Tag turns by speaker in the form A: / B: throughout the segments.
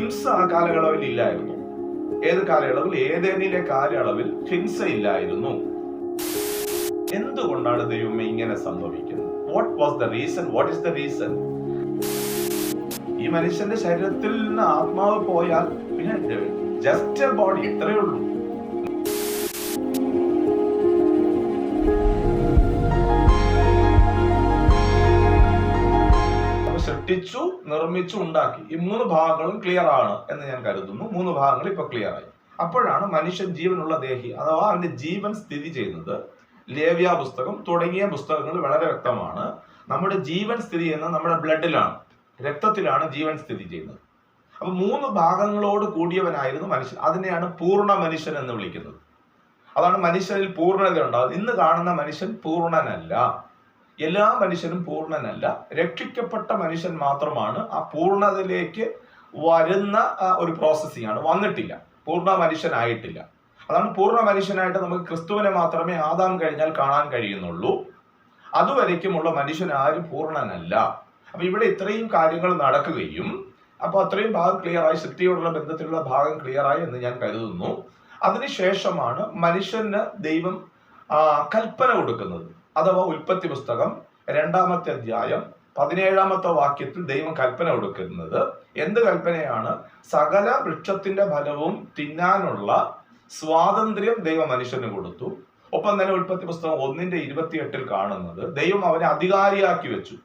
A: ഹിംസ ആ കാലയളവിൽ ഇല്ലായിരുന്നു. ഏത് കാലയളവിൽ? ഏദേനിലെ കാലയളവിൽ ഹിംസ ഇല്ലായിരുന്നു. എന്തുകൊണ്ടാണ് ദൈവമേ ഇങ്ങനെ സംഭവിക്കുന്നത്? What was the reason? What is the reason? ഈ മനുഷ്യന്റെ ശരീരത്തിൽ നിന്ന് ആത്മാവ് പോയാൽ പിന്നെ ജസ്റ്റ് എ ബോഡി, ഇത്രയേ ഉള്ളൂ. സൃഷ്ടിച്ചു, നിർമ്മിച്ചു, ഉണ്ടാക്കി. ഈ 3 ഭാഗങ്ങളും ക്ലിയർ ആണ് എന്ന് ഞാൻ കരുതുന്നു. 3 ഭാഗങ്ങൾ ഇപ്പൊ ക്ലിയർ ആയി. അപ്പോഴാണ് മനുഷ്യൻ ജീവനുള്ള ദേഹി, അഥവാ അവന്റെ ജീവൻ സ്ഥിതി ചെയ്യുന്നത്. ലേവ്യ പുസ്തകം തുടങ്ങിയ പുസ്തകങ്ങൾ വളരെ വ്യക്തമാണ്. നമ്മുടെ ജീവൻ സ്ഥിതി ചെയ്യുന്നത് നമ്മുടെ ബ്ലഡിലാണ്, രക്തത്തിലാണ് ജീവൻ സ്ഥിതി ചെയ്യുന്നത്. അപ്പൊ 3 ഭാഗങ്ങളോട് കൂടിയവനായിരുന്നു മനുഷ്യൻ. അതിനെയാണ് പൂർണ്ണ മനുഷ്യൻ എന്ന് വിളിക്കുന്നത്. അതാണ് മനുഷ്യനിൽ പൂർണ്ണത ഉണ്ടാകുന്നത്. ഇന്ന് കാണുന്ന മനുഷ്യൻ പൂർണ്ണനല്ല. എല്ലാ മനുഷ്യനും പൂർണ്ണനല്ല. രക്ഷിക്കപ്പെട്ട മനുഷ്യൻ മാത്രമാണ് ആ പൂർണ്ണതയിലേക്ക് വരുന്ന ഒരു പ്രോസസ്സിംഗ് ആണ്. വന്നിട്ടില്ല, പൂർണ്ണ മനുഷ്യനായിട്ടില്ല. അതാണ് പൂർണ്ണ മനുഷ്യനായിട്ട് നമുക്ക് ക്രിസ്തുവിനെ മാത്രമേ ആദാം കഴിഞ്ഞാൽ കാണാൻ കഴിയുന്നുള്ളൂ. അതുവരയ്ക്കുമുള്ള മനുഷ്യൻ ആരും പൂർണ്ണനല്ല. അപ്പൊ ഇവിടെ ഇത്രയും കാര്യങ്ങൾ നടക്കുകയും അപ്പൊ അത്രയും ഭാഗം ക്ലിയറായി, സൃഷ്ടിയോടുള്ള ബന്ധത്തിലുള്ള ഭാഗം ക്ലിയറായി എന്ന് ഞാൻ കരുതുന്നു. അതിനുശേഷമാണ് മനുഷ്യന് ദൈവം കൽപ്പന കൊടുക്കുന്നത്. അഥവാ ഉൽപ്പത്തി പുസ്തകം 2-ാമത്തെ അധ്യായം 17-ാമത്തെ വാക്യത്തിൽ ദൈവം കൽപ്പന കൊടുക്കുന്നത്. എന്ത് കൽപ്പനയാണ്? സകല വൃക്ഷത്തിന്റെ ഫലവും തിന്നാനുള്ള സ്വാതന്ത്ര്യം ദൈവം മനുഷ്യന് കൊടുത്തു. ഒപ്പം തന്നെ ഉൽപ്പത്തി പുസ്തകം 1:28 കാണുന്നത് ദൈവം അവനെ അധികാരിയാക്കി വെച്ചു.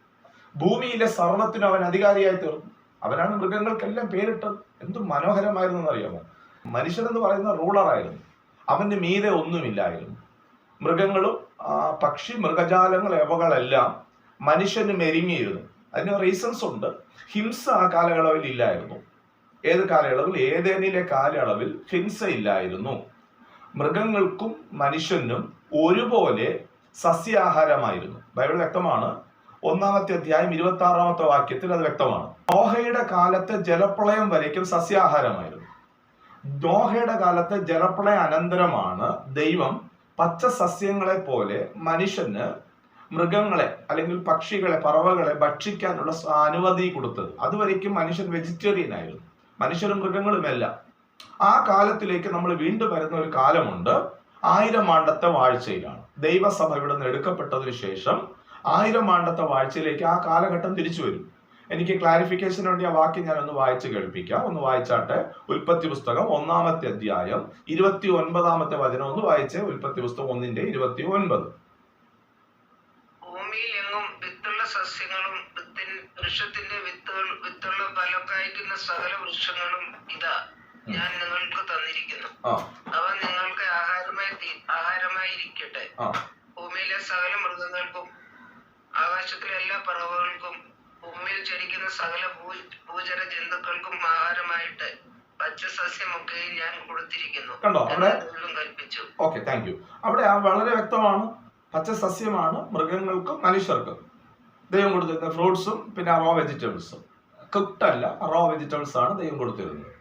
A: ഭൂമിയിലെ സർവ്വത്തിനും അവൻ അധികാരിയായി തീർന്നു. അവനാണ് മൃഗങ്ങൾക്കെല്ലാം പേരിട്ടത്. എന്തു മനോഹരമായിരുന്നു എന്നറിയാമോ? മനുഷ്യൻ എന്ന് പറയുന്ന റൂളറായിരുന്നു. അവന്റെ മീതെ ഒന്നുമില്ലായിരുന്നു. മൃഗങ്ങളും പക്ഷി മൃഗജാലങ്ങൾ ഇവകളെല്ലാം മനുഷ്യന് മെരുങ്ങിയിരുന്നു. അതിന് റീസൺസ് ഉണ്ട്. ഹിംസ ആ കാലയളവിൽ ഇല്ലായിരുന്നു. ഏത് കാലയളവിൽ? ഏദേനിലെ കാലയളവിൽ ഹിംസ ഇല്ലായിരുന്നു. മൃഗങ്ങൾക്കും മനുഷ്യനും ഒരുപോലെ സസ്യാഹാരമായിരുന്നു. ബൈബിൾ വ്യക്തമാണ്. 1-ാമത്തെ അധ്യായം 26-ാമത്തെ വാക്യത്തിൽ അത് വ്യക്തമാണ്. നോഹയുടെ കാലത്തെ ജലപ്രളയം വരയ്ക്കും സസ്യാഹാരമായിരുന്നു. നോഹയുടെ കാലത്തെ ജലപ്രളയ അനന്തരമാണ് ദൈവം പച്ച സസ്യങ്ങളെ പോലെ മനുഷ്യന് മൃഗങ്ങളെ അല്ലെങ്കിൽ പക്ഷികളെ, പറവകളെ ഭക്ഷിക്കാനുള്ള അനുമതി കൊടുത്തത്. അതുവരയ്ക്കും മനുഷ്യൻ വെജിറ്റേറിയൻ ആയിരുന്നു. മനുഷ്യരും മൃഗങ്ങളുമെല്ലാം. ആ കാലത്തിലേക്ക് നമ്മൾ വീണ്ടും വരുന്ന ഒരു കാലമുണ്ട്. 1000 ആണ്ടത്തെ വാഴ്ചയിലാണ്. ദൈവസഭ ഇവിടെ നിന്ന് എടുക്കപ്പെട്ടതിന് ശേഷം 1000 ആണ്ടത്തെ വാഴ്ചയിലേക്ക് ആ കാലഘട്ടം തിരിച്ചു വരും. എനിക്ക് ക്ലാരിഫിക്കേഷന് വേണ്ടി ആ വാക്യം ഞാൻ ഒന്ന് വായിച്ച് കേൾപ്പിക്കാം. ഒന്ന് വായിച്ചാട്ടെ. ഉൽപ്പത്തി പുസ്തകം 1-ാമത്തെ അധ്യായം 29-ാമത്തെ വചനം ഒന്ന് വായിച്ചേ. ഉൽപ്പത്തി പുസ്തകം 1:29.
B: ഭൂമിയിൽ എങ്ങും വിത്തുള്ള സസ്യങ്ങളും വൃക്ഷത്തിന്റെ വിത്തുള്ള ഫലം കായ്ക്കുന്ന സകല വൃക്ഷങ്ങളും ഇതാ ഞാൻ നിങ്ങൾക്ക് തന്നിരിക്കുന്നു. അവ നിങ്ങൾക്ക് ആഹാരമായിരിക്കട്ടെ. ഭൂമിയിലെ സകല മൃഗങ്ങൾക്കും ആകാശത്തിലെ എല്ലാ പറവകൾക്കും ഭൂമിയിൽ ചരിക്കുന്ന സകല ഭൂചര ജന്തുക്കൾക്കും ആഹാരമായിട്ട് പച്ചസസ്യമൊക്കെ ഞാൻ കൊടുത്തിരിക്കുന്നു.
A: കണ്ടോ അവിടെ?
B: കൽപ്പിച്ചു.
A: Okay, thank you. അവിടെ വളരെ വ്യക്തമാണ്. പച്ചസസ്യമാണ് മൃഗങ്ങൾക്കും മനുഷ്യർക്കും ദൈവം കൊടുത്തിരുന്ന ഫ്രൂട്ട്സും പിന്നെ റോ വെജിറ്റബിൾസും. കുക്ക്ഡ് അല്ല, റോ വെജിറ്റബിൾസ് ആണ് ദൈവം കൊടുത്തിരുന്നത്.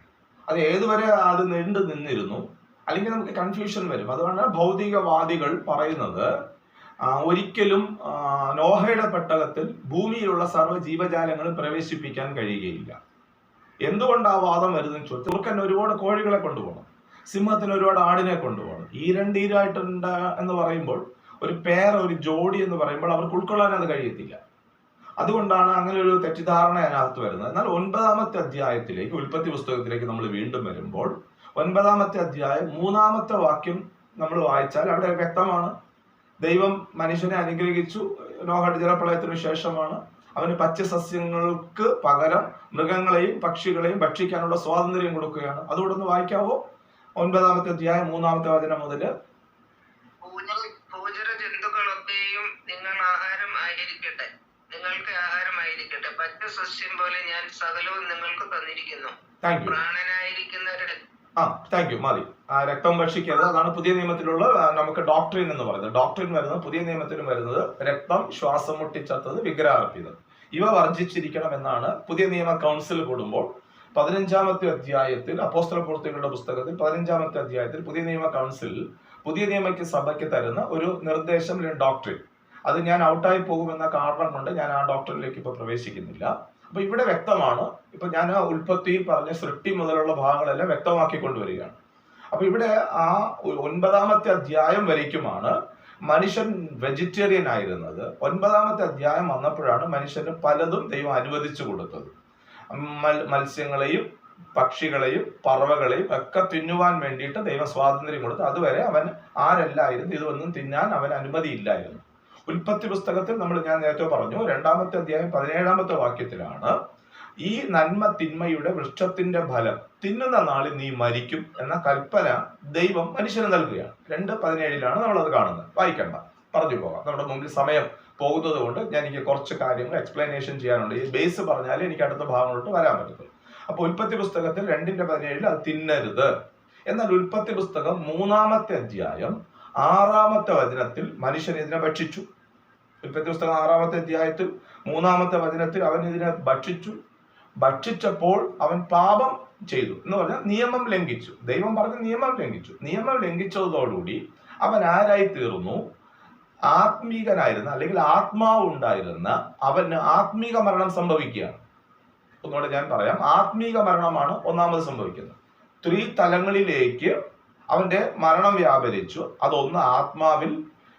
A: അത് ഏതുവരെ അത് നീണ്ടു നിന്നിരുന്നു, അല്ലെങ്കിൽ നമുക്ക് കൺഫ്യൂഷൻ വരും. അതുകൊണ്ട് ഭൗതികവാദികൾ പറയുന്നത് ഒരിക്കലും നോഹയുടെ പെട്ടകത്തിൽ ഭൂമിയിലുള്ള സർവ്വ ജീവജാലങ്ങളും പ്രവേശിപ്പിക്കാൻ കഴിയുകയില്ല. എന്തുകൊണ്ട് ആ വാദം വരുന്നതെന്ന് ചോദിച്ചാൽ, തുർക്കൻ ഒരുപാട് കോഴികളെ കൊണ്ടുപോകണം, സിംഹത്തിന് ഒരുപാട് ആടിനെ കൊണ്ടുപോകണം. ഈ 2 ഈരായിട്ടുണ്ട് എന്ന് പറയുമ്പോൾ, ഒരു പേർ, ഒരു ജോഡി എന്ന് പറയുമ്പോൾ അവർക്ക് ഉൾക്കൊള്ളാൻ അത് കഴിയത്തില്ല. അതുകൊണ്ടാണ് അങ്ങനെ ഒരു തെറ്റിദ്ധാരണ അതിനകത്ത് വരുന്നത്. എന്നാൽ 9-ാമത്തെ അധ്യായത്തിലേക്ക്, ഉൽപ്പത്തി പുസ്തകത്തിലേക്ക് നമ്മൾ വീണ്ടും വരുമ്പോൾ 9-ാമത്തെ അധ്യായം 3-ാമത്തെ വാക്യം നമ്മൾ വായിച്ചാൽ അവിടെ വ്യക്തമാണ്. ദൈവം മനുഷ്യനെ അനുഗ്രഹിച്ചു. നോഹയുടെ ജലപ്രളയത്തിനു ശേഷമാണ് അവന് പച്ചസസ്യങ്ങൾക്ക് പകരം മൃഗങ്ങളെയും പക്ഷികളെയും ഭക്ഷിക്കാനുള്ള സ്വാതന്ത്ര്യം കൊടുക്കുകയാണ്. അതുകൊണ്ട് ഒന്ന് വായിക്കാവോ? 9-ാമത്തെ അധ്യായം 3-ാമത്തെ വചനം മുതൽ.
B: ഭൂചര ജന്തുക്കളൊക്കെയും നിങ്ങൾക്ക് ആഹാരമായിരിക്കട്ടെ. പച്ചസസ്യം പോലെ ഞാൻ സകലവും നിങ്ങൾക്ക് തന്നിരിക്കുന്നു. പ്രാണനായിരിക്കുന്നവരുടെ
A: താങ്ക് യു. മതി. രക്തം ഭക്ഷിക്കരുത്. അതാണ് പുതിയ നിയമത്തിലുള്ള നമുക്ക് ഡോക്ട്രിൻ എന്ന് പറയുന്നത്. ഡോക്ട്രിൻ വരുന്നത് പുതിയ നിയമത്തിലും വരുന്നത് രക്തം, ശ്വാസം മുട്ടിച്ചത്തത്, വിഗ്രഹാർപ്പിതം, ഇവ വർജിച്ചിരിക്കണം എന്നാണ് പുതിയ നിയമ കൗൺസിൽ കൂടുമ്പോൾ 15-ാമത്തെ അധ്യായത്തിൽ, അപ്പോസ്തലപ്രവൃത്തികളുടെ പുസ്തകത്തിൽ 15-ാമത്തെ അധ്യായത്തിൽ പുതിയ നിയമ കൗൺസിൽ പുതിയ നിയമയ്ക്ക് സഭയ്ക്ക് തരുന്ന ഒരു നിർദ്ദേശം, ഡോക്ട്രിൻ. അത് ഞാൻ ഔട്ടായി പോകുമെന്ന കാരണം കൊണ്ട് ഞാൻ ആ ഡോക്ടറിലേക്ക് ഇപ്പോൾ പ്രവേശിക്കുന്നില്ല. അപ്പൊ ഇവിടെ വ്യക്തമാണ്. ഇപ്പൊ ഞാൻ ഉൽപ്പത്തിയിൽ പറഞ്ഞ സൃഷ്ടി മുതലുള്ള ഭാഗങ്ങളെല്ലാം വ്യക്തമാക്കിക്കൊണ്ടുവരികയാണ്. അപ്പൊ ഇവിടെ ആ 9-ാമത്തെ അധ്യായം വരയ്ക്കുമാണ് മനുഷ്യൻ വെജിറ്റേറിയൻ ആയിരുന്നത്. 9-ാമത്തെ അധ്യായം വന്നപ്പോഴാണ് മനുഷ്യന് പലതും ദൈവം അനുവദിച്ചു കൊടുത്തത്. മത്സ്യങ്ങളെയും പക്ഷികളെയും പറവകളെയും ഒക്കെ തിന്നുവാൻ വേണ്ടിയിട്ട് ദൈവം സ്വാതന്ത്ര്യം കൊടുത്തു. അതുവരെ അവൻ ആരല്ലായിരുന്നു, ഇതൊന്നും തിന്നാൻ അവൻ അനുമതിയില്ലായിരുന്നു. ഉൽപ്പത്തി പുസ്തകത്തിൽ ഞാൻ നേരത്തെ പറഞ്ഞു, 2-ാമത്തെ അധ്യായം 17-ാമത്തെ വാക്യത്തിലാണ് ഈ നന്മ തിന്മയുടെ വൃക്ഷത്തിന്റെ ഫലം തിന്നുന്ന നാളിൽ നീ മരിക്കും എന്ന കൽപ്പന ദൈവം മനുഷ്യന് നൽകുകയാണ്. 2:17 നമ്മളത് കാണുന്നത്. വായിക്കണ്ട, പറഞ്ഞു പോകാം. നമ്മുടെ മുമ്പിൽ സമയം പോകുന്നത് കൊണ്ട് എനിക്ക് കുറച്ച് കാര്യങ്ങൾ എക്സ്പ്ലനേഷൻ ചെയ്യാനുണ്ട്. ഈ ബേസ് പറഞ്ഞാലേ എനിക്ക് അടുത്ത ഭാഗങ്ങളോട്ട് വരാൻ പറ്റത്തുള്ളൂ. അപ്പൊ ഉൽപ്പത്തി പുസ്തകത്തിൽ 2:17 അത് തിന്നരുത്. എന്നാൽ ഉൽപ്പത്തി പുസ്തകം 3-ാമത്തെ അധ്യായം 6-ാമത്തെ വചനത്തിൽ മനുഷ്യൻ ഇതിനെ ഭക്ഷിച്ചു. ഉൽപ്പത്തി പുസ്തകം 6-ാമത്തെ അധ്യായത്തിൽ 3-ാമത്തെ വചനത്തിൽ അവൻ ഇതിനെ ഭക്ഷിച്ചപ്പോൾ അവൻ പാപം ചെയ്തു എന്ന് പറഞ്ഞാൽ നിയമം ലംഘിച്ചു. ദൈവം പറഞ്ഞ നിയമം ലംഘിച്ചു. നിയമം ലംഘിച്ചതോടുകൂടി അവൻ ആരായി തീർന്നു? ആത്മീകനായിരുന്ന, അല്ലെങ്കിൽ ആത്മാവ് ഉണ്ടായിരുന്ന അവന് ആത്മീക മരണം സംഭവിക്കുകയാണ്. ഒന്നുകൂടെ ഞാൻ പറയാം. ആത്മീക മരണമാണ് ഒന്നാമത് സംഭവിക്കുന്നത്. 3 തലങ്ങളിലേക്ക് അവന്റെ മരണം വ്യാപരിച്ചു. അതൊന്ന് ആത്മാവിൽ,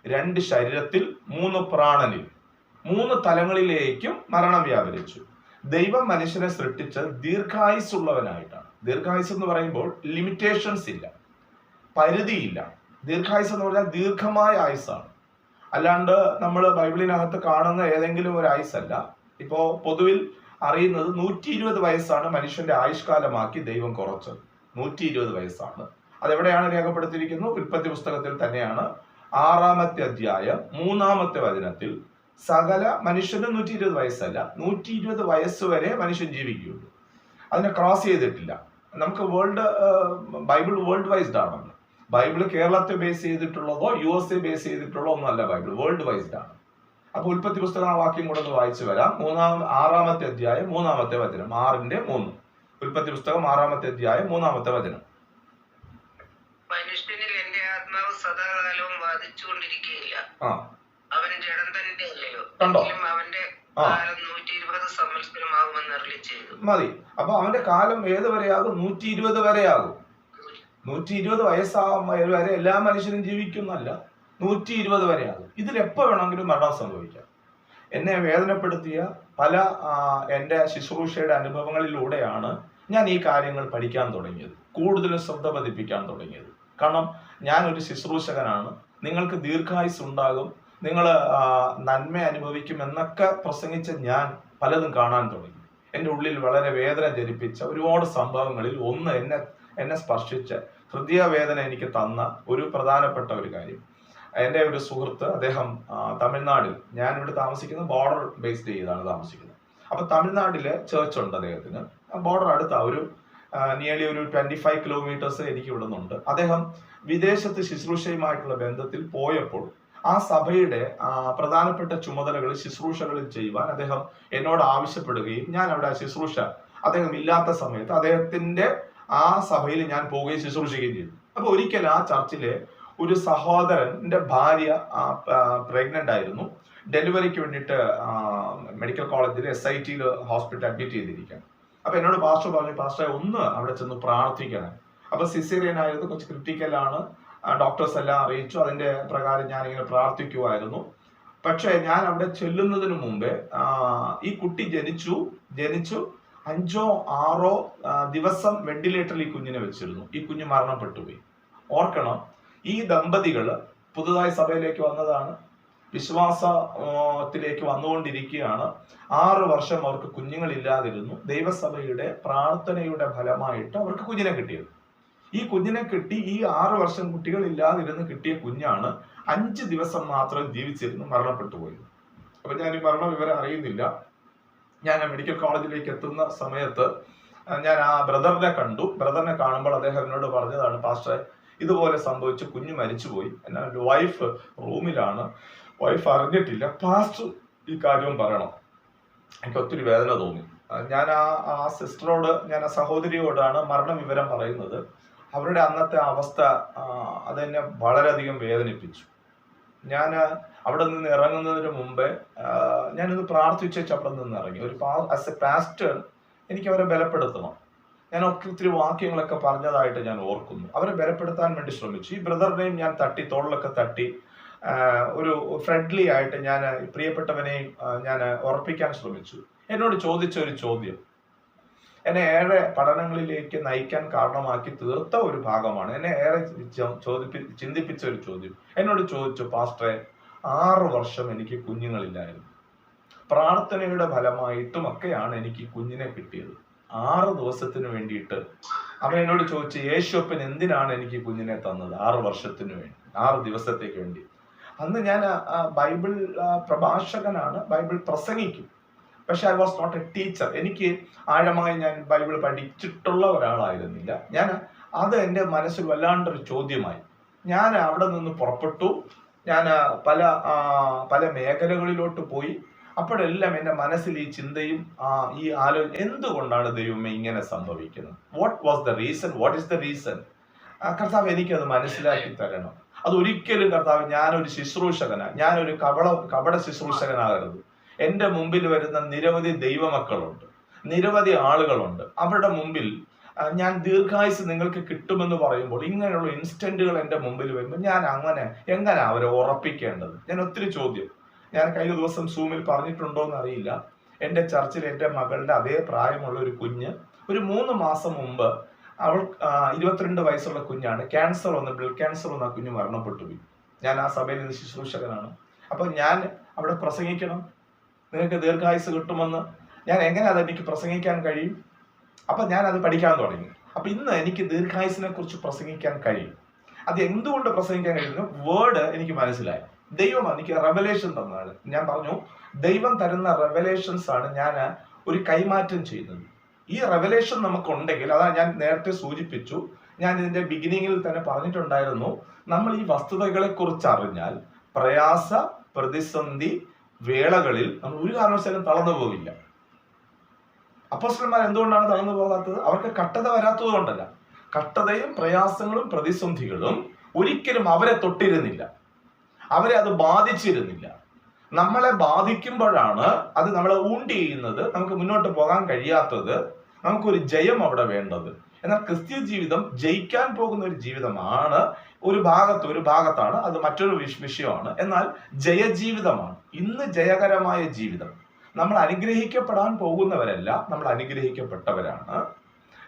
A: 2 ശരീരത്തിൽ, 3 പ്രാണനിൽ. 3 തലങ്ങളിലേക്കും മരണം വ്യാപരിച്ചു. ദൈവം മനുഷ്യനെ സൃഷ്ടിച്ചത് ദീർഘായുസ്സുള്ളവനായിട്ടാണ്. ദീർഘായുസ് എന്ന് പറയുമ്പോൾ ലിമിറ്റേഷൻസ് ഇല്ല, പരിധിയില്ല. ദീർഘായുസ് എന്ന് പറഞ്ഞാൽ ദീർഘമായ ആയുസ്സാണ്. അല്ലാണ്ട് നമ്മൾ ബൈബിളിനകത്ത് കാണുന്ന ഏതെങ്കിലും ഒരു ആയുസ്സല്ല. ഇപ്പോ പൊതുവിൽ അറിയുന്നത് 120 വയസ്സാണ് മനുഷ്യന്റെ ആയുഷ്കാലമാക്കി ദൈവം കുറച്ചത്. 120 വയസ്സാണ്. അതെവിടെയാണ് രേഖപ്പെടുത്തിയിരിക്കുന്നത്? ഉൽപ്പത്തി പുസ്തകത്തിൽ തന്നെയാണ്. 6-ാമത്തെ അധ്യായം 3-ാമത്തെ വചനത്തിൽ സകല മനുഷ്യന് 120 വയസ്സല്ല, 120 വയസ്സ് വരെ മനുഷ്യൻ ജീവിക്കുകയുള്ളൂ. അതിനെ ക്രോസ് ചെയ്തിട്ടില്ല. നമുക്ക് ബൈബിൾ വേൾഡ് വൈസ്ഡ് ആണ്. ബൈബിൾ കേരളത്തെ ബേസ് ചെയ്തിട്ടുള്ളതോ USA ബേസ് ചെയ്തിട്ടുള്ളതോ ഒന്നല്ല. ബൈബിൾ വേൾഡ് വൈസ്ഡ് ആണ്. അപ്പൊ ഉൽപ്പത്തി പുസ്തകം ആ വാക്യം കൂടെ ഒന്ന് വായിച്ചു വരാം. 6-ാമത്തെ അധ്യായം 3-ാമത്തെ വചനം. 6:3. ഉൽപ്പത്തി പുസ്തകം 6-ാമത്തെ അധ്യായം 3-ാമത്തെ വചനം.
B: മനുഷ്യനിൽ എന്റെ ആത്മാവ് സദാകാലവും വാദിച്ചുകൊണ്ടിരിക്കുകയില്ല. അവൻ ജഡം തന്നെ അല്ലയോ, അവന്റെ കാലം 120 സംവത്സരമാകുമെന്ന് അരുളി ചെയ്തു.
A: മതി. അപ്പൊ അവന്റെ കാലം ഏത് വരെയാകും? 120 വരെയാകും. 120 വയസ്സാകും വരെ എല്ലാ മനുഷ്യരും ജീവിക്കുന്നല്ല, 120 വരെയാകും. ഇതിൽ എപ്പോ വേണമെങ്കിലും മരണം സംഭവിക്കാം. എന്നെ വേദനപ്പെടുത്തിയ പല എൻ്റെ ശുശ്രൂഷയുടെ അനുഭവങ്ങളിലൂടെയാണ് ഞാൻ ഈ കാര്യങ്ങൾ പഠിക്കാൻ തുടങ്ങിയത്, കൂടുതലും ശ്രദ്ധ പതിപ്പിക്കാൻ തുടങ്ങിയത്. കാരണം ഞാനൊരു ശുശ്രൂഷകനാണ്. നിങ്ങൾക്ക് ദീർഘായുസ് ഉണ്ടാകും, നിങ്ങൾ നന്മ അനുഭവിക്കും എന്നൊക്കെ പ്രസംഗിച്ച ഞാൻ പലതും കാണാൻ തുടങ്ങി. എൻ്റെ ഉള്ളിൽ വളരെ വേദന ജനിപ്പിച്ച ഒരുപാട് സംഭവങ്ങളിൽ ഒന്ന് എന്നെ സ്പർശിച്ച ഹൃദയവേദന എനിക്ക് തന്ന ഒരു പ്രധാനപ്പെട്ട ഒരു കാര്യം. എൻ്റെ ഒരു സുഹൃത്ത്, അദ്ദേഹം തമിഴ്നാട്ടിൽ, ഞാൻ ഇവിടെ താമസിക്കുന്നത് ബോർഡർ ബേസ്ഡ് ചെയ്താണ് താമസിക്കുന്നത്. അപ്പൊ തമിഴ്നാട്ടിലെ ചേർച്ച് ഉണ്ട് അദ്ദേഹത്തിന്. ബോർഡർ അടുത്ത ഒരു നിയർലി ഒരു 25 കിലോമീറ്റേഴ്സ് എനിക്ക് ഇവിടെ നിന്നുണ്ട്. അദ്ദേഹം വിദേശത്ത് ശുശ്രൂഷയുമായിട്ടുള്ള ബന്ധത്തിൽ പോയപ്പോൾ ആ സഭയുടെ പ്രധാനപ്പെട്ട ചുമതലകൾ, ശുശ്രൂഷകളിൽ ചെയ്യുവാൻ അദ്ദേഹം എന്നോട് ആവശ്യപ്പെടുകയും ഞാൻ അവിടെ ആ ശുശ്രൂഷ അദ്ദേഹം ഇല്ലാത്ത സമയത്ത് അദ്ദേഹത്തിന്റെ ആ സഭയിൽ ഞാൻ പോവുകയും ശുശ്രൂഷിക്കുകയും ചെയ്തു. അപ്പൊ ഒരിക്കൽ ആ ചർച്ചിലെ ഒരു സഹോദരന്റെ ഭാര്യ പ്രഗ്നന്റ് ആയിരുന്നു. ഡെലിവറിക്ക് വേണ്ടിയിട്ട് മെഡിക്കൽ കോളേജിൽ SIT ഹോസ്പിറ്റൽ അഡ്മിറ്റ് ചെയ്തിരിക്കുകയാണ്. അപ്പൊ എന്നോട് പാസ്റ്റർ പറഞ്ഞു, പാസ്റ്ററെ ഒന്ന് അവിടെ ചെന്ന് പ്രാർത്ഥിക്കണം. അപ്പൊ സിസേറിയൻ ആയിരുന്നു, കുറച്ച് ക്രിട്ടിക്കലാണ്, ഡോക്ടേഴ്സ് എല്ലാം അറിയിച്ചു. അതിന്റെ പ്രകാരം ഞാനിങ്ങനെ പ്രാർത്ഥിക്കുമായിരുന്നു. പക്ഷെ ഞാൻ അവിടെ ചെല്ലുന്നതിന് മുമ്പേ ഈ കുട്ടി ജനിച്ചു 5 or 6 ദിവസം വെന്റിലേറ്ററിൽ ഈ കുഞ്ഞിനെ വെച്ചിരുന്നു. ഈ കുഞ്ഞ് മരണപ്പെട്ടുപോയി. ഓർക്കണം, ഈ ദമ്പതികൾ പുതുതായി സഭയിലേക്ക് വന്നതാണ്, വിശ്വാസത്തിലേക്ക് വന്നുകൊണ്ടിരിക്കുകയാണ്. 6 വർഷം അവർക്ക് കുഞ്ഞുങ്ങളില്ലാതിരുന്നു. ദൈവസഭയുടെ പ്രാർത്ഥനയുടെ ഫലമായിട്ട് അവർക്ക് കുഞ്ഞിനെ കിട്ടിയത്. ഈ കുഞ്ഞിനെ കിട്ടി ഈ 6 വർഷം കുട്ടികളില്ലാതിരുന്ന് കിട്ടിയ കുഞ്ഞാണ് 5 ദിവസം മാത്രം ജീവിച്ചിരുന്നു മരണപ്പെട്ടു പോയത്. അപ്പൊ ഞാൻ ഈ മരണ വിവരം അറിയുന്നില്ല. ഞാൻ മെഡിക്കൽ കോളേജിലേക്ക് എത്തുന്ന സമയത്ത് ഞാൻ ആ ബ്രദറിനെ കണ്ടു. ബ്രദറിനെ കാണുമ്പോൾ അദ്ദേഹം എന്നോട് പറഞ്ഞതാണ്, പാസ്റ്ററെ ഇതുപോലെ സംഭവിച്ചു, കുഞ്ഞ് മരിച്ചുപോയി. എന്നാൽ വൈഫ് റൂമിലാണ്, വൈഫ് അറിഞ്ഞിട്ടില്ല, പാസ്റ്റർ ഈ കാര്യവും പറയണം. എനിക്ക് ഒത്തിരി വേദന തോന്നി. ഞാൻ ആ സിസ്റ്ററോട്, ഞാൻ ആ സഹോദരിയോടാണ് മരണവിവരം പറയുന്നത്. അവരുടെ അന്നത്തെ അവസ്ഥ അതെന്നെ വളരെയധികം വേദനിപ്പിച്ചു. ഞാൻ അവിടെ നിന്ന് ഇറങ്ങുന്നതിന് മുമ്പേ ഞാനൊന്ന് പ്രാർത്ഥിച്ചു അവിടെ നിന്ന് ഇറങ്ങി. ഒരു ആസ് എ പാസ്റ്റർ എനിക്ക് അവരെ ബലപ്പെടുത്തണം. ഞാൻ ഒത്തിരി വാക്യങ്ങളൊക്കെ പറഞ്ഞതായിട്ട് ഞാൻ ഓർക്കുന്നു. അവരെ ബലപ്പെടുത്താൻ വേണ്ടി ശ്രമിച്ചു. ഈ ബ്രദറിനെയും ഞാൻ തോളിലൊക്കെ തട്ടി ഒരു ഫ്രണ്ട്ലി ആയിട്ട് ഞാൻ പ്രിയപ്പെട്ടവനെയും ഞാൻ ഉറപ്പിക്കാൻ ശ്രമിച്ചു. എന്നോട് ചോദിച്ച ഒരു ചോദ്യം എന്നെ ഏറെ പഠനങ്ങളിലേക്ക് നയിക്കാൻ കാരണമാക്കി തീർത്ത ഒരു ഭാഗമാണ്. എന്നെ ഏറെ ചിന്തിപ്പിച്ച ഒരു ചോദ്യം. എന്നോട് ചോദിച്ചു, പാസ്റ്ററെ, 6 വർഷം എനിക്ക് കുഞ്ഞുങ്ങളില്ലായിരുന്നു. പ്രാർത്ഥനയുടെ ഫലമായിട്ടും ഒക്കെയാണ് എനിക്ക് കുഞ്ഞിനെ കിട്ടിയത്. 6 ദിവസത്തിന് വേണ്ടിയിട്ട് അവൻ എന്നോട് ചോദിച്ചു, യേശുപ്പൻ എന്തിനാണ് എനിക്ക് കുഞ്ഞിനെ തന്നത്? 6 വർഷത്തിന് വേണ്ടി, 6 ദിവസത്തേക്ക് വേണ്ടി. അന്ന് ഞാൻ ബൈബിൾ പ്രഭാഷകനാണ്, ബൈബിൾ പ്രസംഗിക്കും. പക്ഷെ I was not a teacher. എനിക്ക് ആഴമായി ഞാൻ ബൈബിൾ പഠിച്ചിട്ടുള്ള ഒരാളായിരുന്നില്ല. അത് എൻ്റെ മനസ്സിൽ വല്ലാണ്ടൊരു ചോദ്യമായി. ഞാൻ അവിടെ നിന്ന് പുറപ്പെട്ടു. ഞാൻ പല മേഖലകളിലോട്ട് പോയി. അപ്പോഴെല്ലാം എൻ്റെ മനസ്സിൽ ഈ ചിന്തയും ഈ ആലോചന, എന്തുകൊണ്ടാണ് ദൈവമേ ഇങ്ങനെ സംഭവിക്കുന്നത്? What was the reason? What is the reason? കർത്താവ് എനിക്കത് മനസ്സിലാക്കി തരണം. അതൊരിക്കലും കർത്താവ്, ഞാനൊരു ശുശ്രൂഷകനാണ്, ഞാനൊരു കപട ശുശ്രൂഷകനാകരുത്. എൻ്റെ മുമ്പിൽ വരുന്ന നിരവധി ദൈവമക്കളുണ്ട്, നിരവധി ആളുകളുണ്ട്. അവരുടെ മുമ്പിൽ ഞാൻ ദീർഘായുസ് നിങ്ങൾക്ക് കിട്ടുമെന്ന് പറയുമ്പോൾ ഇങ്ങനെയുള്ള ഇൻസ്റ്റന്റുകൾ എൻ്റെ മുമ്പിൽ വരുമ്പോൾ ഞാൻ എങ്ങനെ അവരെ ഉറപ്പിക്കേണ്ടത്? ഞാൻ ഒത്തിരി ചോദ്യം. ഞാൻ കഴിഞ്ഞ ദിവസം സൂമിൽ പറഞ്ഞിട്ടുണ്ടോ എന്ന് അറിയില്ല. എൻ്റെ ചർച്ചിൽ എൻ്റെ മകളുടെ അതേ പ്രായമുള്ള ഒരു കുഞ്ഞ് ഒരു 3 മാസം മുമ്പ്, അവൾ 22 വയസ്സുള്ള കുഞ്ഞാണ്, ബ്ലഡ് ക്യാൻസർ വന്ന കുഞ്ഞ് മരണപ്പെട്ടു പോയി. ഞാൻ ആ സഭയിൽ നിന്ന് ശുശ്രൂഷകനാണ്. അപ്പൊ ഞാൻ അവിടെ പ്രസംഗിക്കണം, നിങ്ങൾക്ക് ദീർഘായുസ് കിട്ടുമെന്ന്. ഞാൻ എങ്ങനെ അതെനിക്ക് പ്രസംഗിക്കാൻ കഴിയും? അപ്പൊ ഞാൻ അത് പഠിക്കാൻ തുടങ്ങി. അപ്പൊ ഇന്ന് എനിക്ക് ദീർഘായുസിനെ കുറിച്ച് പ്രസംഗിക്കാൻ കഴിയും. അത് എന്തുകൊണ്ട് പ്രസംഗിക്കാൻ കഴിയുന്നു? വേർഡ് എനിക്ക് മനസ്സിലായി. ദൈവം എനിക്ക് റെവലേഷൻ തന്നതാണ്. ഞാൻ പറഞ്ഞു, ദൈവം തരുന്ന റെവലേഷൻസ് ആണ് ഞാൻ ഒരു കൈമാറ്റം ചെയ്യുന്നത്. ഈ റെവലേഷൻ നമുക്കുണ്ടെങ്കിൽ, അതാണ് ഞാൻ നേരത്തെ സൂചിപ്പിച്ചു, ഞാൻ ഇതിന്റെ ബിഗിനിങ്ങിൽ തന്നെ പറഞ്ഞിട്ടുണ്ടായിരുന്നു, നമ്മൾ ഈ വസ്തുതകളെ കുറിച്ച് അറിഞ്ഞാൽ പ്രയാസ പ്രതിസന്ധി വേളകളിൽ നമ്മൾ ഒരു കാരണവശാലും തളർന്നു പോവില്ല. അപ്പോസ്തലന്മാർ എന്തുകൊണ്ടാണ് തളർന്നു പോകാത്തത്? അവർക്ക് കഷ്ടത വരാത്തത് കൊണ്ടല്ല. കഷ്ടതയും പ്രയാസങ്ങളും പ്രതിസന്ധികളും ഒരിക്കലും അവരെ തൊട്ടിരുന്നില്ല, അവരെ അത് ബാധിച്ചിരുന്നില്ല. നമ്മളെ ബാധിക്കുമ്പോഴാണ് അത് നമ്മളെ ഊണ്ടി ചെയ്യുന്നത്, നമുക്ക് മുന്നോട്ട് പോകാൻ കഴിയാത്തത്, നമുക്കൊരു ജയം അവിടെ വേണ്ടത്. എന്നാൽ ക്രിസ്തീയ ജീവിതം ജയിക്കാൻ പോകുന്ന ഒരു ജീവിതമാണ്. ഒരു ഭാഗത്താണ് അത് മറ്റൊരു വിഷയമാണ്. എന്നാൽ ജയജീവിതമാണ്. ഇന്ന് ജയകരമായ ജീവിതം. നമ്മൾ അനുഗ്രഹിക്കപ്പെടാൻ പോകുന്നവരല്ല, നമ്മൾ അനുഗ്രഹിക്കപ്പെട്ടവരാണ്.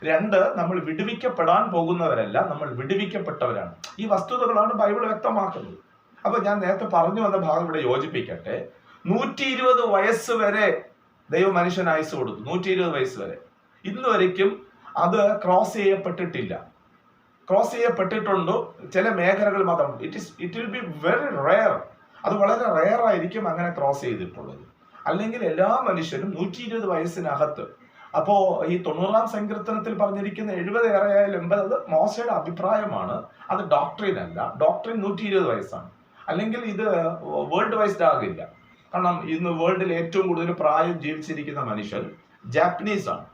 A: 2, നമ്മൾ വിടുവിക്കപ്പെടാൻ പോകുന്നവരല്ല, നമ്മൾ വിടുവിക്കപ്പെട്ടവരാണ്. ഈ വസ്തുതകളാണ് ബൈബിൾ വ്യക്തമാക്കുന്നത്. അപ്പൊ ഞാൻ നേരത്തെ പറഞ്ഞു വന്ന ഭാഗം ഇവിടെ യോജിപ്പിക്കട്ടെ. 120 വയസ്സ് വരെ ദൈവ മനുഷ്യന് ആയുസ് കൊടുത്തു. 120 വയസ്സ് വരെ. ഇന്ന് വരയ്ക്കും അത് ക്രോസ് ചെയ്യപ്പെട്ടിട്ടില്ല. ക്രോസ് ചെയ്യപ്പെട്ടിട്ടുണ്ടോ? ചില മേഖലകൾ മാത്രം. It will be very rare. അത് വളരെ റെയർ ആയിരിക്കും അങ്ങനെ ക്രോസ് ചെയ്തിട്ടുള്ളത്. അല്ലെങ്കിൽ എല്ലാ മനുഷ്യരും 120 വയസ്സിനകത്ത്. അപ്പോ ഈ 90-ാം സങ്കീർത്തനത്തിൽ പറഞ്ഞിരിക്കുന്ന 70 ഏറെയായാലും 80, അത് മോശയുടെ അഭിപ്രായമാണ്, അത് ഡോക്ട്രിൻ അല്ല. ഡോക്ട്രിൻ 120 വയസ്സാണ്. അല്ലെങ്കിൽ ഇത് വേൾഡ് വൈസ്ഡ് ആകില്ല. കാരണം ഇന്ന് വേൾഡിൽ ഏറ്റവും കൂടുതൽ പ്രായം ജീവിച്ചിരിക്കുന്ന മനുഷ്യൻ ജാപ്പനീസ് ആണ്.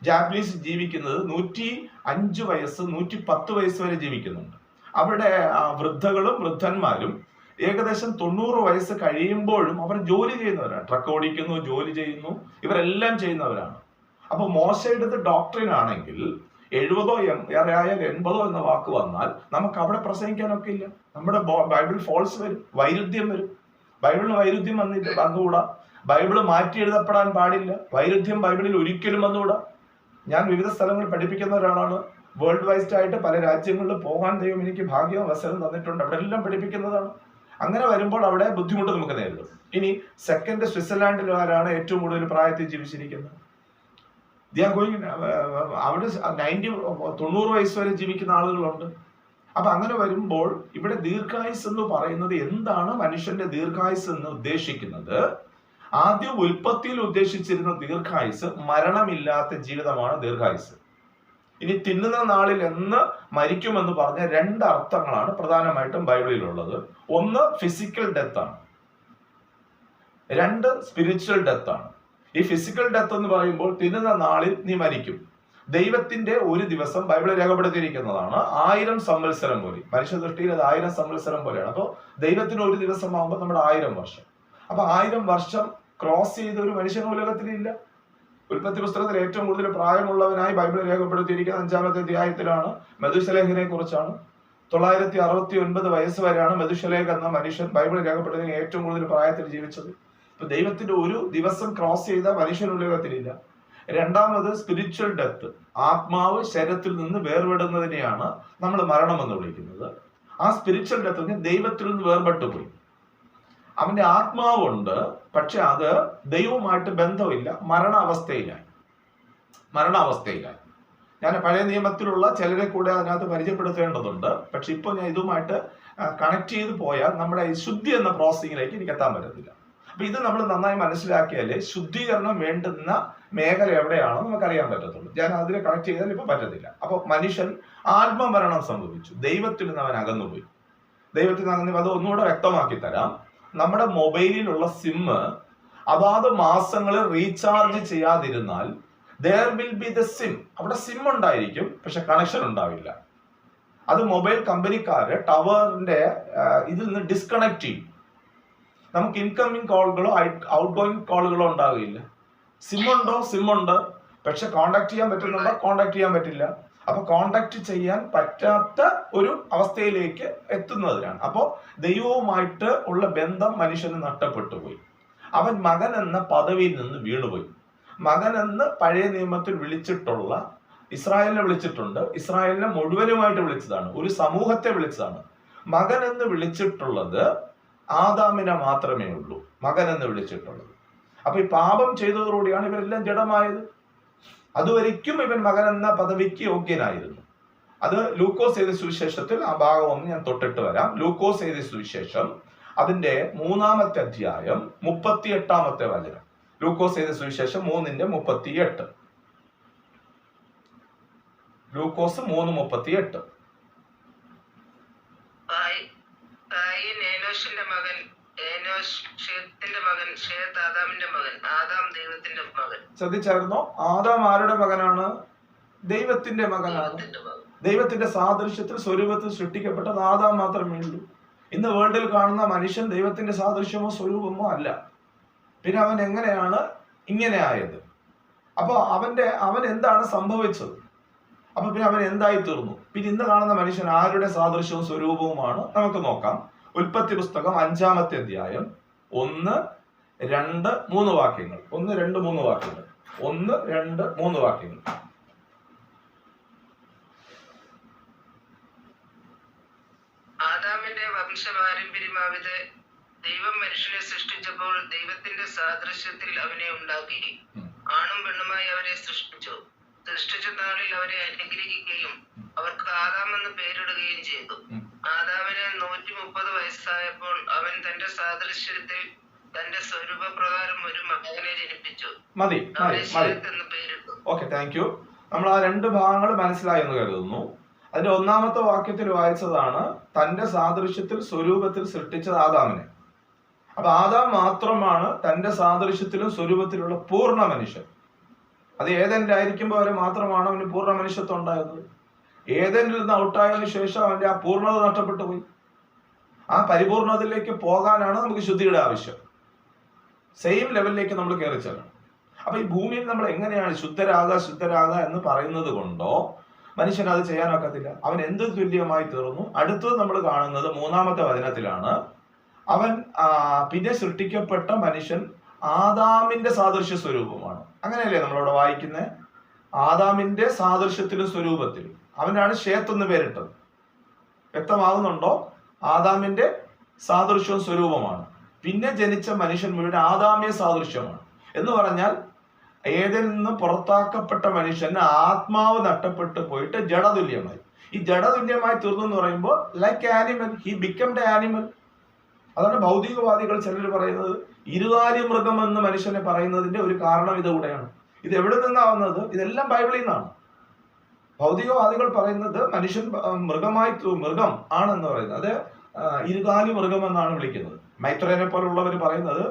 A: ജാപ്പനീസ് ജീവിക്കുന്നത് 105 വയസ്സ് 110 വയസ്സ് വരെ ജീവിക്കുന്നുണ്ട്. അവിടെ വൃദ്ധകളും വൃദ്ധന്മാരും ഏകദേശം 90 വയസ്സ് കഴിയുമ്പോഴും അവർ ജോലി ചെയ്യുന്നവരാണ്. ട്രക്ക് ഓടിക്കുന്നു, ജോലി ചെയ്യുന്നു, ഇവരെല്ലാം ചെയ്യുന്നവരാണ്. അപ്പൊ മോശയുടെ ഡോക്ട്രിൻ ആണെങ്കിൽ 70 ഏറെയായാൽ 80 എന്ന വാക്ക് വന്നാൽ നമുക്ക് അവിടെ പ്രസംഗിക്കാനൊക്കെ ഇല്ല. നമ്മുടെ ബൈബിൾ ഫോൾസ് വരും, വൈരുദ്ധ്യം വരും. ബൈബിളിന് വൈരുദ്ധ്യം വന്നുകൂടാ. ബൈബിള് മാറ്റി എഴുതപ്പെടാൻ പാടില്ല. വൈരുദ്ധ്യം ബൈബിളിൽ ഒരിക്കലും വന്നുകൂടാ. ഞാൻ വിവിധ സ്ഥലങ്ങളിൽ പഠിപ്പിക്കുന്ന ഒരാളാണ്. വേൾഡ് വൈസ്ഡ് ആയിട്ട് പല രാജ്യങ്ങളിൽ പോകാൻ ദൈവം എനിക്ക് ഭാഗ്യം അവസരം തന്നിട്ടുണ്ട്. അവിടെ എല്ലാം പഠിപ്പിക്കുന്നതാണ്. അങ്ങനെ വരുമ്പോൾ അവിടെ ബുദ്ധിമുട്ട് നമുക്ക് നേരിടും. ഇനി സെക്കൻഡ്, സ്വിറ്റ്സർലാൻഡിൽ ആരാണ് ഏറ്റവും കൂടുതൽ പ്രായത്തിൽ ജീവിച്ചിരിക്കുന്നത്? അവിടെ 90 വയസ്സ് വരെ ജീവിക്കുന്ന ആളുകളുണ്ട്. അപ്പൊ അങ്ങനെ വരുമ്പോൾ ഇവിടെ ദീർഘായുസ് എന്ന് പറയുന്നത് എന്താണ്? മനുഷ്യന്റെ ദീർഘായുസ് എന്ന് ഉദ്ദേശിക്കുന്നത്, ആദ്യം ഉൽപ്പത്തിയിൽ ഉദ്ദേശിച്ചിരുന്ന ദീർഘായുസ് മരണമില്ലാത്ത ജീവിതമാണ് ദീർഘായുസ്. ഇനി തിന്നുന്ന നാളിൽ എന്ന് മരിക്കുമെന്ന് പറഞ്ഞ 2 അർത്ഥങ്ങളാണ് പ്രധാനമായിട്ടും ബൈബിളിലുള്ളത്. ഒന്ന് ഫിസിക്കൽ ഡെത്ത് ആണ്, 2 സ്പിരിച്വൽ ഡെത്ത് ആണ്. ഈ ഫിസിക്കൽ ഡെത്ത് എന്ന് പറയുമ്പോൾ തിന്നുന്ന നാളിൽ നീ മരിക്കും. ദൈവത്തിന്റെ ഒരു ദിവസം ബൈബിളിൽ രേഖപ്പെടുത്തിയിരിക്കുന്നതാണ് 1000 സംവത്സരം പോലെ. മനുഷ്യ ദൃഷ്ടിയിൽ അത് 1000 സംവത്സരം പോലെയാണ്. അപ്പോൾ ദൈവത്തിന് ഒരു ദിവസം ആകുമ്പോൾ നമ്മുടെ 1000 വർഷം. അപ്പൊ 1000 വർഷം ക്രോസ് ചെയ്ത ഒരു മനുഷ്യൻ ഉലകത്തിലില്ല. ഉൽപ്പത്തി പുസ്തകത്തിൽ ഏറ്റവും കൂടുതൽ പ്രായമുള്ളവനായി ബൈബിൾ രേഖപ്പെടുത്തിയിരിക്കുന്ന 5-ാമത്തെ അധ്യായത്തിലാണ് മെതുശലേഹിനെ കുറിച്ചാണ്. 969 വയസ്സ് വരെയാണ് മെതുശലേഖ് എന്ന മനുഷ്യൻ ബൈബിൾ രേഖപ്പെടുത്തിയ ഏറ്റവും കൂടുതൽ പ്രായത്തിൽ ജീവിച്ചത്. ഇപ്പൊ ദൈവത്തിന്റെ ഒരു ദിവസം ക്രോസ് ചെയ്ത മനുഷ്യൻ ഉലകത്തിലില്ല. രണ്ടാമത് സ്പിരിച്വൽ ഡെത്ത്, ആത്മാവ് ശരീരത്തിൽ നിന്ന് വേർപെടുന്നതിനെയാണ് നമ്മൾ മരണം എന്ന് വിളിക്കുന്നത്. ആ സ്പിരിച്വൽ ഡെത്ത് ദൈവത്തിൽ നിന്ന് വേർപെട്ടു പോയി. അവന്റെ ആത്മാവുണ്ട്, പക്ഷെ അത് ദൈവവുമായിട്ട് ബന്ധമില്ല, മരണാവസ്ഥയിലായി. ഞാൻ പഴയ നിയമത്തിലുള്ള ചിലരെ കൂടെ അതിനകത്ത് പരിചയപ്പെടുത്തേണ്ടതുണ്ട്. പക്ഷെ ഇപ്പോൾ ഞാൻ ഇതുമായിട്ട് കണക്ട് ചെയ്ത് പോയാൽ നമ്മുടെ ഈ ശുദ്ധി എന്ന പ്രോസസ്സിങ്ങിലേക്ക് എനിക്ക് എത്താൻ പറ്റത്തില്ല. അപ്പൊ ഇത് നമ്മൾ നന്നായി മനസ്സിലാക്കിയാലേ ശുദ്ധീകരണം വേണ്ടുന്ന മേഖല എവിടെയാണോ നമുക്കറിയാൻ പറ്റത്തുള്ളൂ. ഞാൻ അതിനെ കണക്ട് ചെയ്താൽ ഇപ്പൊ പറ്റത്തില്ല. അപ്പൊ മനുഷ്യൻ ആത്മമരണം സംഭവിച്ചു, ദൈവത്തിൽ നിന്ന് അവൻ അകന്നുപോയി. ദൈവത്തിൽ നിന്ന് അകന്നു. അത് ഒന്നുകൂടെ വ്യക്തമാക്കി തരാം. നമ്മുടെ മൊബൈലിലുള്ള സിമ്മ് അതാത് മാസങ്ങളിൽ റീചാർജ് ചെയ്യാതിരുന്നാൽ there will be the SIM. അവിടെ സിം ഉണ്ടായിരിക്കും, പക്ഷെ കണക്ഷൻ ഉണ്ടാവില്ല. അത് മൊബൈൽ കമ്പനിക്കാര് ടവറിന്റെ ഇതിൽ നിന്ന് ഡിസ്കണക്ട് ചെയ്യും. നമുക്ക് ഇൻകമിങ് കോളുകളോ ഔട്ട് ഗോയിങ് കോളുകളോ ഉണ്ടാകില്ല. സിം ഉണ്ട്, പക്ഷെ കോണ്ടാക്ട് ചെയ്യാൻ പറ്റുന്നുണ്ടോ? കോണ്ടാക്ട് ചെയ്യാൻ പറ്റില്ല. അപ്പൊ കോണ്ടാക്ട് ചെയ്യാൻ പറ്റാത്ത ഒരു അവസ്ഥയിലേക്ക് എത്തുന്നതിനാണ്. അപ്പോ ദൈവവുമായിട്ട് ഉള്ള ബന്ധം മനുഷ്യന് നഷ്ടപ്പെട്ടു പോയി. അവൻ മകൻ എന്ന പദവിയിൽ നിന്ന് വീണുപോയി. മകൻ എന്ന് പഴയ നിയമത്തിൽ വിളിച്ചിട്ടുള്ള ഇസ്രായേലിനെ വിളിച്ചിട്ടുണ്ട്. ഇസ്രായേലിനെ മുഴുവനുമായിട്ട് വിളിച്ചതാണ്, ഒരു സമൂഹത്തെ വിളിച്ചതാണ്. മകൻ എന്ന് വിളിച്ചിട്ടുള്ളത് ആദാമിനെ മാത്രമേ ഉള്ളൂ, മകൻ എന്ന് വിളിച്ചിട്ടുള്ളത്. അപ്പൊ ഈ പാപം ചെയ്തതോടുകൂടിയാണ് ഇവരെല്ലാം ജഡമായത്. അതുവരെയ്ക്കും ഇവൻ മകൻ എന്ന പദവിക്ക് യോഗ്യനായിരുന്നു. അത് ലൂക്കോസ് എഴുതിയ സുവിശേഷത്തിൽ ആ ഭാഗം ഒന്ന് ഞാൻ തൊട്ടിട്ട് വരാം. ലൂക്കോസ് എഴുതിയ സുവിശേഷം അതിന്റെ 3-ാമത്തെ അധ്യായം 38-ാമത്തെ വചനം. ലൂക്കോസ് എഴുതിയ സുവിശേഷം 3:38. ലൂക്കോസ് 3:38. ശ്രദ്ധിച്ചായിരുന്നോ? ആദാം ആരുടെ മകനാണ്? ദൈവത്തിന്റെ മകനാണ്. ദൈവത്തിന്റെ സാദൃശ്യത്തിൽ സ്വരൂപത്തിൽ സൃഷ്ടിക്കപ്പെട്ടത് ആദാം മാത്രമേ ഉള്ളൂ. ഇന്ന് വേൾഡിൽ കാണുന്ന മനുഷ്യൻ ദൈവത്തിന്റെ സാദൃശ്യമോ സ്വരൂപമോ അല്ല. പിന്നെ അവൻ എങ്ങനെയാണ് ഇങ്ങനെ ആയത്? അപ്പൊ അവൻ എന്താണ് സംഭവിച്ചത്? അപ്പൊ പിന്നെ അവൻ എന്തായി തീർന്നു? പിന്നെ ഇന്ന് കാണുന്ന മനുഷ്യൻ ആരുടെ സാദൃശ്യവും സ്വരൂപവുമാണ്? നമുക്ക് നോക്കാം. ഉൽപ്പത്തി പുസ്തകം 5-ാമത്തെ അധ്യായം 1, 2, 3 വാക്യങ്ങൾ. 1, 2, 3 വാക്യങ്ങൾ. 1, 2, 3 വാക്യങ്ങൾ.
B: ആദാമിന്റെ വംശപാരമ്പര്യമാവിത് ദൈവം മനുഷ്യനെ സൃഷ്ടിച്ചപ്പോൾ ദൈവത്തിന്റെ സാദൃശ്യത്തിൽ അവനെ ഉണ്ടാക്കി, ആണും പെണ്ണുമായി അവരെ സൃഷ്ടിച്ചു. സൃഷ്ടിച്ച നാളിൽ അവരെ അനുഗ്രഹിക്കുകയും അവർക്ക് ആദാം എന്ന് പേരിടുകയും ചെയ്തു. ആദാമിന് 130 വയസ്സായപ്പോൾ അവൻ തന്റെ സാദൃശ്യത്തിൽ തന്റെ സ്വരൂപപ്രകാരം ഒരു മകനെ ജനിപ്പിച്ചു. എന്ന് പേരിട്ടു.
A: Okay, thank you. നമ്മൾ ആ 2 ഭാഗങ്ങൾ മനസ്സിലായി എന്ന് കരുതുന്നു. അതിന്റെ 1-ാമത്തെ വാക്യത്തിൽ വായിച്ചതാണ് തന്റെ സാദൃശ്യത്തിൽ സ്വരൂപത്തിൽ സൃഷ്ടിച്ചത് ആദാമിനെ. അപ്പൊ ആദാം മാത്രമാണ് തന്റെ സാദൃശ്യത്തിലും സ്വരൂപത്തിലുള്ള പൂർണ്ണ മനുഷ്യൻ. അത് ഏതെന്റെ ആയിരിക്കുമ്പോൾ വരെ മാത്രമാണ് അവന് പൂർണ്ണ മനുഷ്യത്വം ഉണ്ടായത്. ഏതെനിൽ നിന്ന് ഔട്ടായതിനു ശേഷം അവന്റെ ആ പൂർണ്ണത നഷ്ടപ്പെട്ടു പോയി. ആ പരിപൂർണതയിലേക്ക് പോകാനാണ് നമുക്ക് ശുദ്ധിയുടെ ആവശ്യം. സെയിം ലെവലിലേക്ക് നമ്മൾ കയറി ചെല്ലണം. അപ്പൊ ഈ ഭൂമിയിൽ നമ്മൾ എങ്ങനെയാണ് ശുദ്ധരാക എന്ന് പറയുന്നത് കൊണ്ടോ മനുഷ്യൻ അത് ചെയ്യാനൊക്കത്തില്ല. അവൻ എന്ത് തുല്യമായി തീർന്നു? അടുത്തത് നമ്മൾ കാണുന്നത് 3-ാമത്തെ വചനത്തിലാണ്. അവൻ പിന്നെ സൃഷ്ടിക്കപ്പെട്ട മനുഷ്യൻ ആദാമിന്റെ സാദൃശ്യ സ്വരൂപമാണ്. അങ്ങനെയല്ലേ നമ്മളവിടെ വായിക്കുന്നത്? ആദാമിന്റെ സാദൃശ്യത്തിലും സ്വരൂപത്തിലും. അവനാണ് ഷേത്ത് എന്ന് പേരിട്ടത്. വ്യക്തമാകുന്നുണ്ടോ? ആദാമിന്റെ സാദൃശ്യവും സ്വരൂപമാണ്. പിന്നെ ജനിച്ച മനുഷ്യൻ മുഴുവൻ ആദാമ്യ സാദൃശ്യമാണ്. എന്ന് പറഞ്ഞാൽ ഏതിൽ നിന്ന് പുറത്താക്കപ്പെട്ട മനുഷ്യന് ആത്മാവ് നഷ്ടപ്പെട്ടു പോയിട്ട് ജഡതുല്യമായി. ഈ ജഡതുല്യമായി തീർന്നു എന്ന് പറയുമ്പോൾ like animal, he become the animal. അതാണ് ഭൗതികവാദികൾ ചിലർ പറയുന്നത് ഇരുകാലി മൃഗം എന്ന് മനുഷ്യനെ പറയുന്നതിന്റെ ഒരു കാരണം ഇതുകൂടെയാണ്. ഇത് എവിടെ നിന്നാവുന്നത്? ഇതെല്ലാം ബൈബിളിൽ നിന്നാണ്. ഭൗതികവാദികൾ പറയുന്നത് മനുഷ്യൻ മൃഗം ആണെന്ന് പറയുന്നത്. അത് ഇരുകാലി മൃഗം എന്നാണ് വിളിക്കുന്നത്. മൈത്രേനെ പോലുള്ളവർ പറയുന്നത്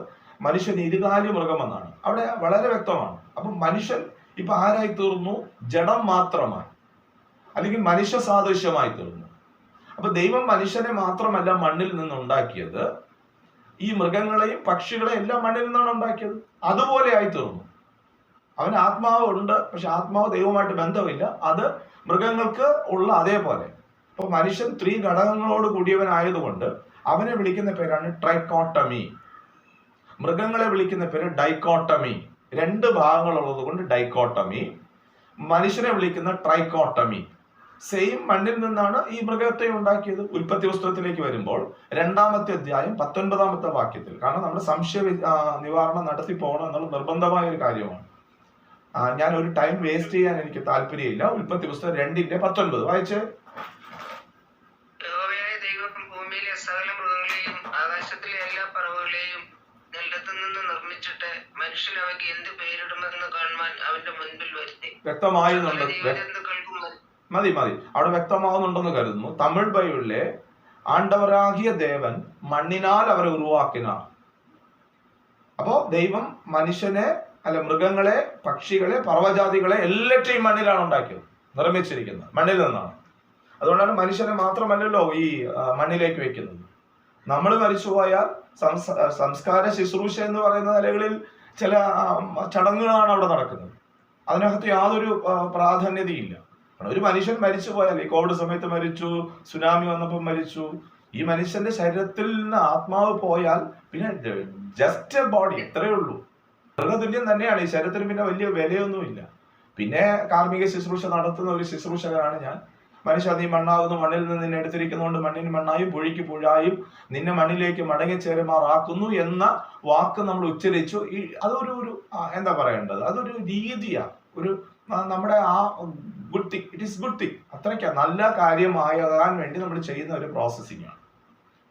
A: മനുഷ്യൻ ഇരുകാലി മൃഗം എന്നാണ്. അവിടെ വളരെ വ്യക്തമാണ്. അപ്പം മനുഷ്യൻ ഇപ്പൊ ആരായി തീർന്നു? ജഡം മാത്രമായി, അല്ലെങ്കിൽ മനുഷ്യ സാദൃശ്യമായി തീർന്നു. അപ്പൊ ദൈവം മനുഷ്യനെ മാത്രമല്ല മണ്ണിൽ നിന്നുണ്ടാക്കിയത്, ഈ മൃഗങ്ങളെയും പക്ഷികളെയും എല്ലാം മണ്ണിൽ നിന്നാണ് ഉണ്ടാക്കിയത്. അതുപോലെ ആയി തീർന്നു. അവന് ആത്മാവ് ഉണ്ട്, പക്ഷെ ആത്മാവ് ദൈവമായിട്ട് ബന്ധമില്ല. അത് മൃഗങ്ങൾക്ക് ഉള്ള അതേപോലെ. അപ്പൊ മനുഷ്യൻ 3 ഘടകങ്ങളോട് കൂടിയവനായതുകൊണ്ട് അവനെ വിളിക്കുന്ന പേരാണ് ട്രൈക്കോട്ടമി. മൃഗങ്ങളെ വിളിക്കുന്ന പേര് ഡൈക്കോട്ടമി. 2 ഭാഗങ്ങളുള്ളത് കൊണ്ട് ഡൈക്കോട്ടമി. മനുഷ്യനെ വിളിക്കുന്ന ട്രൈക്കോട്ടമി. സെയിം മണ്ണിൽ നിന്നാണ് ഈ മൃഗത്തെ ഉണ്ടാക്കിയത്. ഉൽപ്പത്തി പുസ്തകത്തിലേക്ക് വരുമ്പോൾ 2-ാമത്തെ അധ്യായം 19-ാമത്തെ വാക്യത്തിൽ, കാരണം നമ്മുടെ സംശയ നിവാരണം നടത്തി പോകണം എന്നുള്ള നിർബന്ധമായ ഒരു കാര്യമാണ്. ഞാൻ ഒരു ടൈം വേസ്റ്റ് ചെയ്യാൻ എനിക്ക് താല്പര്യമില്ല. ഉൽപ്പത്തി പുസ്തകം 2:19 വായിച്ചേ.
B: ദൈവം ഭൂമിയിലെ സകല മൃഗങ്ങളെയും ആകാശത്തിലെ എല്ലാ പറവുകളെയും നിലത്തു നിന്ന് നിർമ്മിച്ചിട്ട് മനുഷ്യൻ അവയ്ക്ക് എന്ത് പേരിടുമെന്ന് കാണുവാൻ അവന്റെ മുൻപിൽ വരുത്തി.
A: വ്യക്തമായുന്നുണ്ട്. മതി അവിടെ വ്യക്തമാവുന്നുണ്ടെന്ന് കരുതുന്നു. തമിഴ് ബൈബിളിലെ ആണ്ടവരാകിയ ദേവൻ മണ്ണിനാൽ അവരെ ഉരുവാക്കിനാർ. അപ്പോ ദൈവം മനുഷ്യനെ, അല്ല മൃഗങ്ങളെ, പക്ഷികളെ, പർവ്വജാതികളെ എല്ലാറ്റെയും മണ്ണിലാണ് ഉണ്ടാക്കിയത്, നിർമ്മിച്ചിരിക്കുന്നത് മണ്ണിൽ നിന്നാണ്. അതുകൊണ്ടാണ് മനുഷ്യനെ മാത്രമല്ലല്ലോ ഈ മണ്ണിലേക്ക് വെക്കുന്നത്. നമ്മൾ മരിച്ചുപോയാൽ സംസ്കാര ശുശ്രൂഷ എന്ന് പറയുന്ന നിലകളിൽ ചില ചടങ്ങുകളാണ് അവിടെ നടക്കുന്നത്. അതിനകത്ത് യാതൊരു പ്രാധാന്യതയില്ല. ഒരു മനുഷ്യൻ മരിച്ചു പോയാൽ, ഈ കോവിഡ് സമയത്ത് മരിച്ചു, സുനാമി വന്നപ്പോൾ മരിച്ചു, ഈ മനുഷ്യന്റെ ശരീരത്തിൽ നിന്ന് ആത്മാവ് പോയാൽ പിന്നെ ജസ്റ്റ് എ ബോഡി, എത്രയേ ഉള്ളൂ. മൃഗതുല്യം തന്നെയാണ് ഈ ശരീരത്തിന്, പിന്നെ വലിയ വിലയൊന്നുമില്ല. പിന്നെ കാർമിക ശുശ്രൂഷ നടത്തുന്ന ഒരു ശുശ്രൂഷകനാണ് ഞാൻ. മനുഷ്യ നീ മണ്ണാകുന്നു, മണ്ണിൽ നിന്ന് നിന്നെ എടുത്തിരിക്കുന്നതുകൊണ്ട് മണ്ണിന് മണ്ണായും പുഴിക്ക് പുഴായും നിന്നെ മണ്ണിലേക്ക് മടങ്ങിച്ചേരുമാറാക്കുന്നു എന്ന വാക്ക് നമ്മൾ ഉച്ചരിച്ചു. അതൊരു എന്താ പറയേണ്ടത്, അതൊരു രീതിയാണ്, ഒരു നമ്മുടെ ആ good thing, it is good thing. അത്രയ്ക്ക് നല്ല കാര്യമാകാൻ വേണ്ടി നമ്മൾ ചെയ്യുന്ന ഒരു പ്രോസസ്സിംഗ് ആണ്.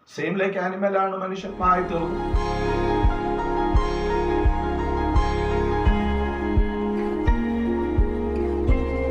A: സെയിം ലൈക്ക് ആനിമൽ ആണ് മനുഷ്യൻ ആയി തീർന്നു.